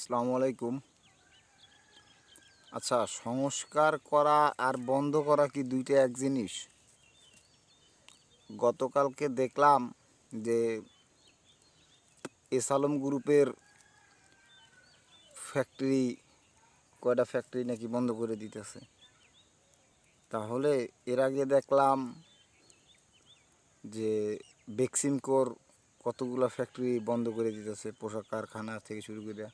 আসসালামু আলাইকুম। আচ্ছা, সংস্কার করা আর বন্ধ করা কি দুইটা এক জিনিস? গতকালকে দেখলাম যে এস আলম গ্রুপের ফ্যাক্টরি, কয়টা ফ্যাক্টরি নাকি বন্ধ করে দিতেছে। তাহলে এর আগে দেখলাম যে বেক্সিমকোর কতগুলো ফ্যাক্টরি বন্ধ করে দিতেছে, পোশাক কারখানা থেকে শুরু করে।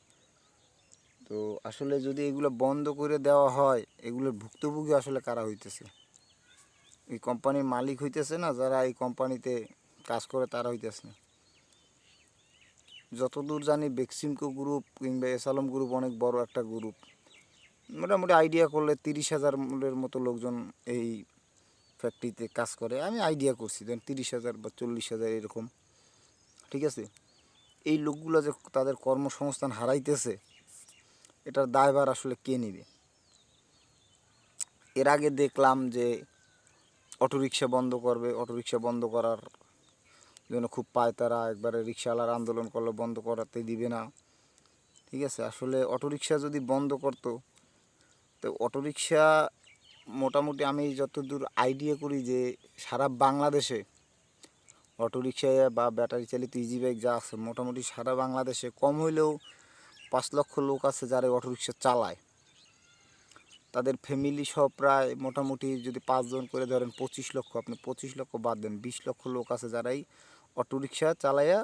তো আসলে যদি এগুলো বন্ধ করে দেওয়া হয়, এগুলোর ভুক্তভোগী আসলে কারা হইতেছে? এই কোম্পানির মালিক হইতেছে না, যারা এই কোম্পানিতে কাজ করে তারা হইতেছে না। যতদূর জানি বেক্সিমকো গ্রুপ কিংবা এস আলম গ্রুপ অনেক বড় একটা গ্রুপ। মোটামুটি আইডিয়া করলে 30,000-এর মতো লোকজন এই ফ্যাক্টরিতে কাজ করে। আমি আইডিয়া করছি ধরেন 30,000 বা 40,000 এরকম। ঠিক আছে, এই লোকগুলো যে তাদের কর্মসংস্থান হারাইতেছে, এটার দায়ভার আসলে কে নেবে? এর আগে দেখলাম যে অটোরিকশা বন্ধ করবে, অটোরিকশা বন্ধ করার জন্য খুব পায়তারা, একবারে রিক্সাওয়ালার আন্দোলন করলে বন্ধ করাতে দিবে না। ঠিক আছে, আসলে অটোরিকশা যদি বন্ধ করতো, তো অটোরিকশা মোটামুটি আমি যতদূর আইডিয়া করি যে সারা বাংলাদেশে অটোরিকশায় বা ব্যাটারি চালিত ইজি বাইক যা আছে, মোটামুটি সারা বাংলাদেশে কম হইলেও 5 লক্ষ লোক আছে যারা অটোরিকশা চালায়। তাদের ফ্যামিলি সহ প্রায় মোটামুটি যদি 5 জন করে ধরেন 25 লক্ষ, আপনি 25 লক্ষ বাদ দেন, 20 লক্ষ লোক আছে যারাই অটোরিকশা চালাইয়া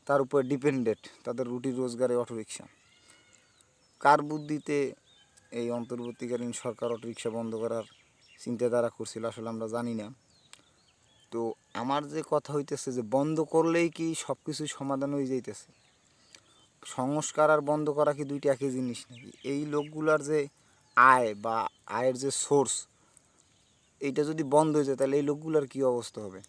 তার উপর ডিপেন্ডেন্ট, তাদের রুটি রোজগারে অটোরিকশা। কার বুদ্ধিতে এই অন্তর্বর্তীকালীন সরকার অটোরিকশা বন্ধ করার চিন্তাধারা করছিল আসলে আমরা জানি না। তো আমার যে কথা হইতেছে যে বন্ধ করলেই কি সব কিছুই সমাধান হয়ে যাইতেছে? সংস্কার আর বন্ধ করা কি দুইটা একই জিনিস নাকি? এই লোকগুলার যে আয় বা আয়ের যে সোর্স, এইটা যদি বন্ধ হয়ে যায় তাহলে এই লোকগুলার কী অবস্থা হবে?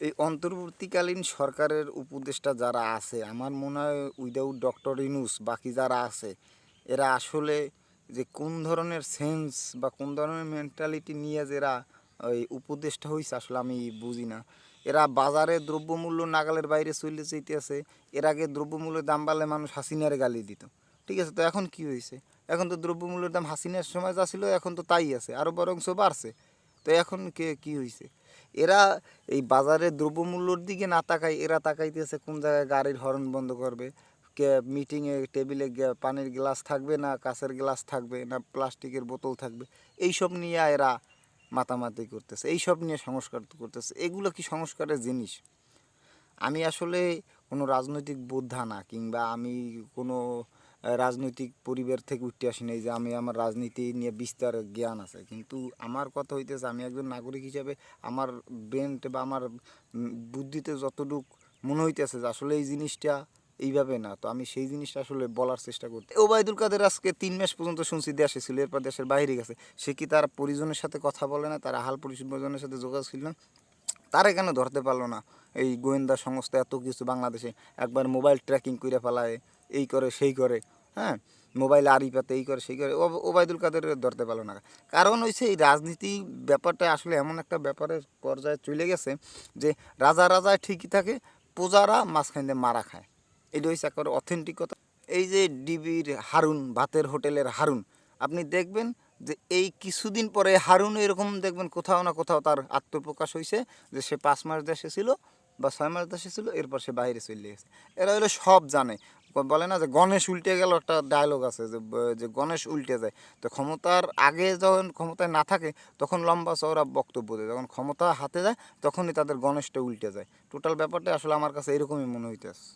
এই অন্তর্বর্তীকালীন সরকারের উপদেষ্টা যারা আছে, আমার মনে হয় উইদাউট ডক্টর ইউনূস বাকি যারা আছে, এরা আসলে যে কোন ধরনের সেন্স বা কোন ধরনের মেন্টালিটি নিয়ে যারা ওই উপদেষ্টা হয়েছে আসলে আমি বুঝি না। এরা বাজারে দ্রব্যমূল্য নাগালের বাইরে চলে যেতেছে। এর আগে দ্রব্যমূল্যের দাম বাড়লে মানুষ হাসিনার গালি দিত। ঠিক আছে, তো এখন কি হয়েছে? এখন তো দ্রব্যমূল্যের দাম হাসিনার সময় যা ছিল এখন তো তাই আছে, আরও বরংশ বাড়ছে। তো এখন কি হয়েছে? এরা এই বাজারের দ্রব্যমূল্যর দিকে না তাকাই, এরা তাকাইতেছে কোন জায়গায় গাড়ির হর্ন বন্ধ করবে, কে মিটিংয়ে টেবিলে পানির গ্লাস থাকবে না কাঁচের গ্লাস থাকবে না প্লাস্টিকের বোতল থাকবে, এইসব নিয়ে এরা মাতামাতি করতেছে, এইসব নিয়ে সংস্কার করতেছে। এগুলো কি সংস্কারের জিনিস? আমি আসলে কোনো রাজনৈতিক বোদ্ধা না, কিংবা আমি কোনো রাজনৈতিক পরিবার থেকে উঠে আসি নাই যে আমি আমার রাজনীতি নিয়ে বিস্তার জ্ঞান আছে। কিন্তু আমার কথা হইতেছে, আমি একজন নাগরিক হিসাবে আমার ব্রেনতে বা আমার বুদ্ধিতে যতটুক মনে হইতেছে যে আসলে এই জিনিসটা এইভাবে না, তো আমি সেই জিনিসটা আসলে বলার চেষ্টা করতে। ওবায়দুল কাদের আজকে 3 মাস পর্যন্ত শুনছি দেশে ছিল, এরপর দেশের বাইরে গেছে। সে কি তার পরিজনের সাথে কথা বলে না? তার আহাল পরিজনের সাথে যোগাযোগ ছিল না? তারা কেন ধরতে পারলো না? এই গোয়েন্দা সংস্থা এত কিছু বাংলাদেশে, একবার মোবাইল ট্র্যাকিং করে ফেলায়, এই করে সেই করে, হ্যাঁ, মোবাইল আড়ি পাতে এই করে সেই করে, ওবায়দুল কাদের ধরতে পারলো না। কারণ হচ্ছে এই রাজনীতি ব্যাপারটা আসলে এমন একটা ব্যাপারের পর্যায়ে চলে গেছে যে রাজা রাজায় ঠিকই থাকে, প্রজারা মাঝখান দিয়ে মারা খায়। এটা হচ্ছে একেবারে অথেন্টিক কথা। এই যে ডিবির হারুন, ভাতের হোটেলের হারুন, আপনি দেখবেন যে এই কিছুদিন পরে হারুন এরকম দেখবেন কোথাও না কোথাও তার আত্মপ্রকাশ হয়েছে যে সে 5 মাস দেশে ছিল বা 6 মাস দেশে ছিল, এরপর সে বাইরে চলে গেছে। এরা হলো সব জানে। বলে না যে গণেশ উল্টে গেল, একটা ডায়লগ আছে যে যে গণেশ উল্টে যায়। তো ক্ষমতার আগে যখন ক্ষমতায় না থাকে তখন লম্বা চওড়া বক্তব্য দেয়, যখন ক্ষমতা হাতে যায় তখনই তাদের গণেশটা উল্টে যায়। টোটাল ব্যাপারটা আসলে আমার কাছে এরকমই মনে হইতেছে।